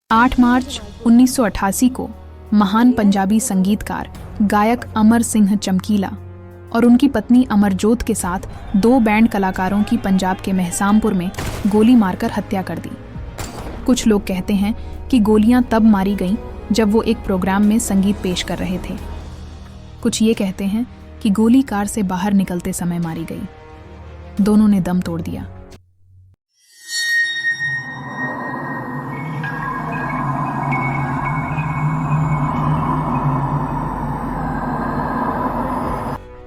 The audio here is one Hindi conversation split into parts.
8 मार्च 1988 को महान पंजाबी संगीतकार गायक अमर सिंह चमकीला और उनकी पत्नी अमरजोत के साथ 2 बैंड कलाकारों की पंजाब के महसामपुर में गोली मारकर हत्या कर दी। कुछ लोग कहते हैं कि गोलियां तब मारी गईं जब वो एक प्रोग्राम में संगीत पेश कर रहे थे। कुछ ये कहते हैं कि गोली कार से बाहर निकलते समय मारी गई। दोनों ने दम तोड़ दिया।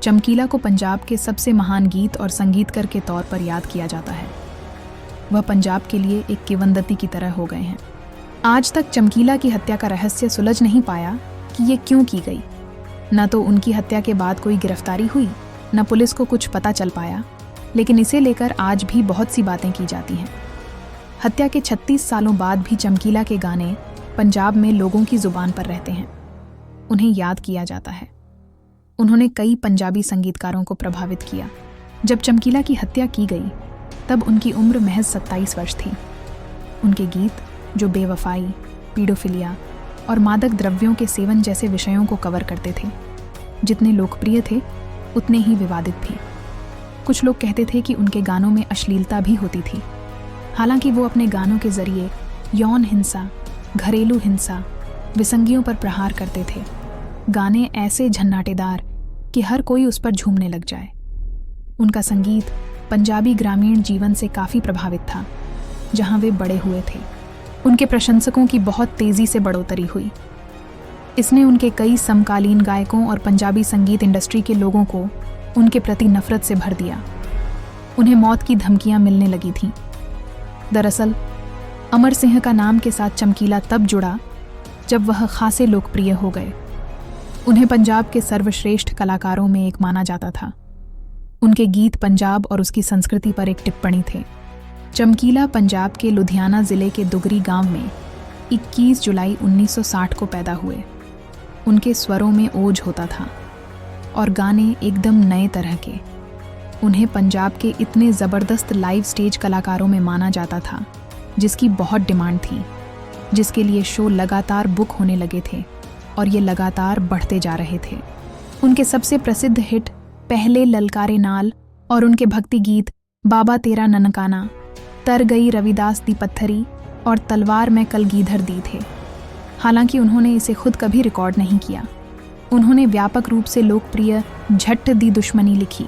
चमकीला को पंजाब के सबसे महान गीत और संगीतकार के तौर पर याद किया जाता है। वह पंजाब के लिए एक किंवदंती की तरह हो गए हैं। आज तक चमकीला की हत्या का रहस्य सुलझ नहीं पाया कि ये क्यों की गई। न तो उनकी हत्या के बाद कोई गिरफ्तारी हुई, न पुलिस को कुछ पता चल पाया, लेकिन इसे लेकर आज भी बहुत सी बातें की जाती हैं। हत्या के 36 सालों बाद भी चमकीला के गाने पंजाब में लोगों की जुबान पर रहते हैं। उन्हें याद किया जाता है। उन्होंने कई पंजाबी संगीतकारों को प्रभावित किया। जब चमकीला की हत्या की गई तब उनकी उम्र महज 27 वर्ष थी। उनके गीत, जो बेवफाई, पीडोफिलिया और मादक द्रव्यों के सेवन जैसे विषयों को कवर करते थे, जितने लोकप्रिय थे उतने ही विवादित भी। कुछ लोग कहते थे कि उनके गानों में अश्लीलता भी होती थी। हालांकि वो अपने गानों के जरिए यौन हिंसा, घरेलू हिंसा, विसंगियों पर प्रहार करते थे। गाने ऐसे झन्नाटेदार कि हर कोई उस पर झूमने लग जाए। उनका संगीत पंजाबी ग्रामीण जीवन से काफ़ी प्रभावित था, जहां वे बड़े हुए थे। उनके प्रशंसकों की बहुत तेज़ी से बढ़ोतरी हुई। इसने उनके कई समकालीन गायकों और पंजाबी संगीत इंडस्ट्री के लोगों को उनके प्रति नफरत से भर दिया। उन्हें मौत की धमकियां मिलने लगी थीं। दरअसल अमर सिंह का नाम के साथ चमकीला तब जुड़ा जब वह खासे लोकप्रिय हो गए। उन्हें पंजाब के सर्वश्रेष्ठ कलाकारों में एक माना जाता था। उनके गीत पंजाब और उसकी संस्कृति पर एक टिप्पणी थे। चमकीला पंजाब के लुधियाना ज़िले के दुगरी गांव में 21 जुलाई 1960 को पैदा हुए। उनके स्वरों में ओज होता था और गाने एकदम नए तरह के। उन्हें पंजाब के इतने ज़बरदस्त लाइव स्टेज कलाकारों में माना जाता था जिसकी बहुत डिमांड थी, जिसके लिए शो लगातार बुक होने लगे थे और ये लगातार बढ़ते जा रहे थे। उनके सबसे प्रसिद्ध हिट पहले ललकारे नाल और उनके भक्ति गीत बाबा तेरा ननकाना, तर गई रविदास दी पत्थरी और तलवार में कलगीधर दी थे। हालांकि उन्होंने इसे खुद कभी रिकॉर्ड नहीं किया। उन्होंने व्यापक रूप से लोकप्रिय झट्ट दी दुश्मनी लिखी,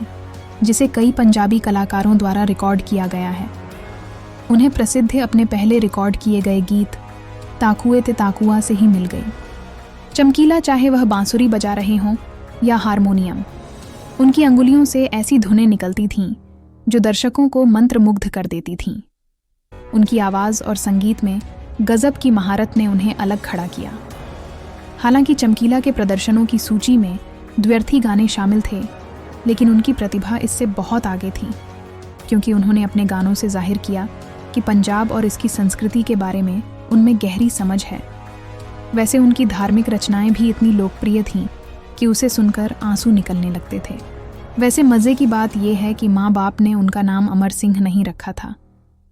जिसे कई पंजाबी कलाकारों द्वारा रिकॉर्ड किया गया है। उन्हें प्रसिद्ध अपने पहले रिकॉर्ड किए गए गीत ताकुए ते ताकुआ से ही मिल गई। चमकीला चाहे वह बांसुरी बजा रहे हों या हारमोनियम, उनकी अंगुलियों से ऐसी धुनें निकलती थीं जो दर्शकों को मंत्रमुग्ध कर देती थीं। उनकी आवाज़ और संगीत में गजब की महारत ने उन्हें अलग खड़ा किया। हालांकि चमकीला के प्रदर्शनों की सूची में द्व्यर्थी गाने शामिल थे, लेकिन उनकी प्रतिभा इससे बहुत आगे थी, क्योंकि उन्होंने अपने गानों से जाहिर किया कि पंजाब और इसकी संस्कृति के बारे में उनमें गहरी समझ है। वैसे उनकी धार्मिक रचनाएं भी इतनी लोकप्रिय थीं कि उसे सुनकर आंसू निकलने लगते थे। वैसे मज़े की बात यह है कि माँ बाप ने उनका नाम अमर सिंह नहीं रखा था।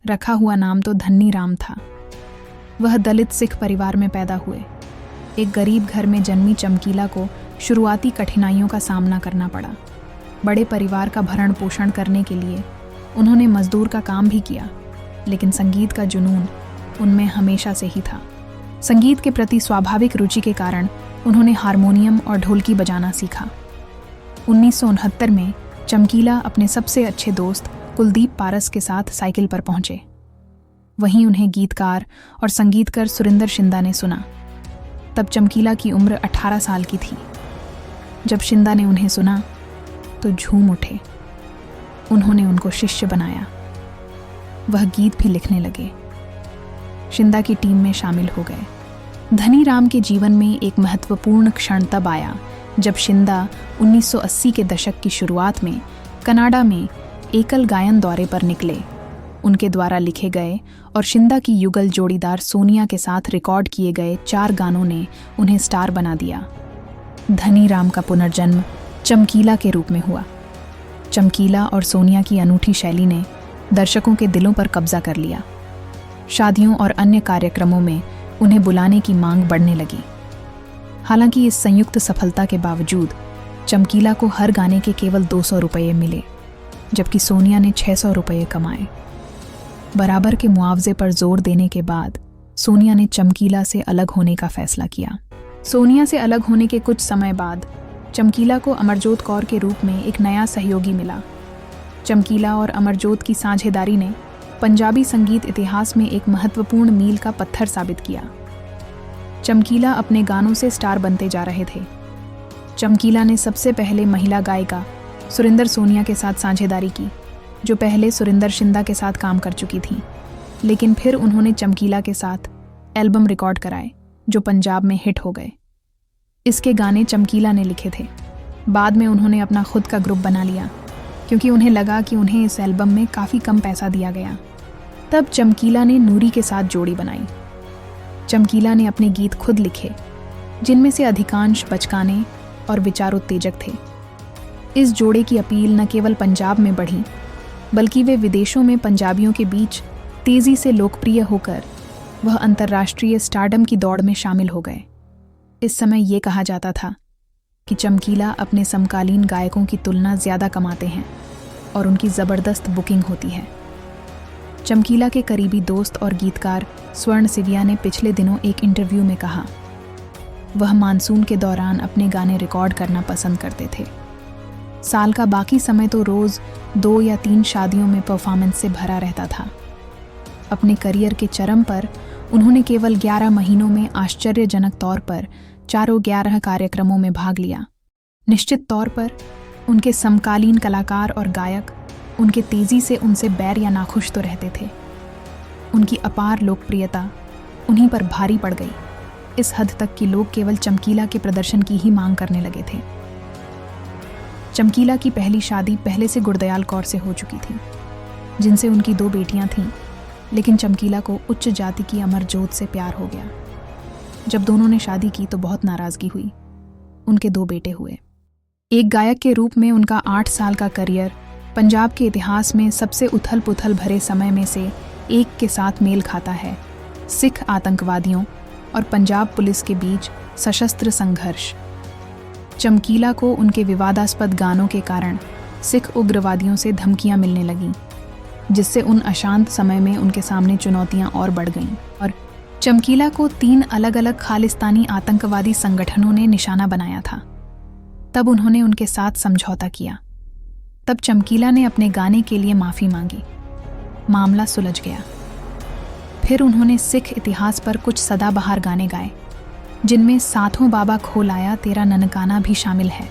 रखा हुआ नाम तो धन्नी राम था। वह दलित सिख परिवार में पैदा हुए। एक गरीब घर में जन्मी चमकीला को शुरुआती कठिनाइयों का सामना करना पड़ा। बड़े परिवार का भरण पोषण करने के लिए उन्होंने मजदूर का काम भी किया, लेकिन संगीत का जुनून उनमें हमेशा से ही था। संगीत के प्रति स्वाभाविक रुचि के कारण उन्होंने हारमोनियम और ढोलकी बजाना सीखा। 1969 में चमकीला अपने सबसे अच्छे दोस्त कुलदीप पारस के साथ साइकिल पर पहुंचे। वहीं उन्हें गीतकार और संगीतकार सुरिंदर शिंदा ने सुना। तब चमकीला की उम्र 18 साल की थी। जब शिंदा ने उन्हें सुना तो झूम उठे। उन्होंने उनको शिष्य बनाया। वह गीत भी लिखने लगे। शिंदा की टीम में शामिल हो गए। धनी राम के जीवन में एक महत्वपूर्ण क्षण तब आया जब शिंदा 1980 के दशक की शुरुआत में कनाडा में एकल गायन दौरे पर निकले। उनके द्वारा लिखे गए और शिंदा की युगल जोड़ीदार सोनिया के साथ रिकॉर्ड किए गए 4 गानों ने उन्हें स्टार बना दिया। धनी राम का पुनर्जन्म चमकीला के रूप में हुआ। चमकीला और सोनिया की अनूठी शैली ने दर्शकों के दिलों पर कब्जा कर लिया। शादियों और अन्य कार्यक्रमों में उन्हें बुलाने की मांग बढ़ने लगी। हालांकि इस संयुक्त सफलता के बावजूद चमकीला को हर गाने के केवल 200 रुपये मिले, जबकि सोनिया ने 600 रुपये कमाए। बराबर के मुआवजे पर जोर देने के बाद सोनिया ने चमकीला से अलग होने का फैसला किया। सोनिया से अलग होने के कुछ समय बाद चमकीला को अमरजोत कौर के रूप में एक नया सहयोगी मिला। चमकीला और अमरजोत की साझेदारी ने पंजाबी संगीत इतिहास में एक महत्वपूर्ण मील का पत्थर साबित किया। चमकीला अपने गानों से स्टार बनते जा रहे थे। चमकीला ने सबसे पहले महिला गायिका सुरिंदर सोनिया के साथ साझेदारी की, जो पहले सुरिंदर शिंदा के साथ काम कर चुकी थी, लेकिन फिर उन्होंने चमकीला के साथ एल्बम रिकॉर्ड कराए जो पंजाब में हिट हो गए। इसके गाने चमकीला ने लिखे थे। बाद में उन्होंने अपना खुद का ग्रुप बना लिया, क्योंकि उन्हें लगा कि उन्हें इस एल्बम में काफ़ी कम पैसा दिया गया। तब चमकीला ने नूरी के साथ जोड़ी बनाई। चमकीला ने अपने गीत खुद लिखे, जिनमें से अधिकांश बचकाने और विचारोत्तेजक थे। इस जोड़े की अपील न केवल पंजाब में बढ़ी, बल्कि वे विदेशों में पंजाबियों के बीच तेज़ी से लोकप्रिय होकर वह अंतर्राष्ट्रीय स्टारडम की दौड़ में शामिल हो गए। इस समय ये कहा जाता था कि चमकीला अपने समकालीन गायकों की तुलना ज़्यादा कमाते हैं और उनकी ज़बरदस्त बुकिंग होती है। चमकीला के करीबी दोस्त और गीतकार स्वर्ण सिविया ने पिछले दिनों एक इंटरव्यू में कहा, वह मानसून के दौरान अपने गाने रिकॉर्ड करना पसंद करते थे। साल का बाकी समय तो रोज़ 2 या 3 शादियों में परफॉर्मेंस से भरा रहता था। अपने करियर के चरम पर उन्होंने केवल 11 महीनों में आश्चर्यजनक तौर पर 11 कार्यक्रमों में भाग लिया। निश्चित तौर पर उनके समकालीन कलाकार और गायक उनके तेज़ी से उनसे बैर या नाखुश तो रहते थे। उनकी अपार लोकप्रियता उन्हीं पर भारी पड़ गई, इस हद तक कि लोग केवल चमकीला के प्रदर्शन की ही मांग करने लगे थे। चमकीला की पहली शादी पहले से गुरदयाल कौर से हो चुकी थी, जिनसे उनकी 2 बेटियां थीं, लेकिन चमकीला को उच्च जाति की अमरजोत से प्यार हो गया। जब दोनों ने शादी की तो बहुत नाराज़गी हुई। उनके 2 बेटे हुए। एक गायक के रूप में उनका 8 साल का करियर पंजाब के इतिहास में सबसे उथल पुथल भरे समय में से एक के साथ मेल खाता है। सिख आतंकवादियों और पंजाब पुलिस के बीच सशस्त्र संघर्ष। चमकीला को उनके विवादास्पद गानों के कारण सिख उग्रवादियों से धमकियां मिलने लगीं, जिससे उन अशांत समय में उनके सामने चुनौतियां और बढ़ गईं और चमकीला को 3 अलग अलग खालिस्तानी आतंकवादी संगठनों ने निशाना बनाया था। तब उन्होंने उनके साथ समझौता किया। तब चमकीला ने अपने गाने के लिए माफ़ी मांगी। मामला सुलझ गया। फिर उन्होंने सिख इतिहास पर कुछ सदाबहार गाने गाए, जिनमें साथों बाबा खोल आया तेरा ननकाना भी शामिल है।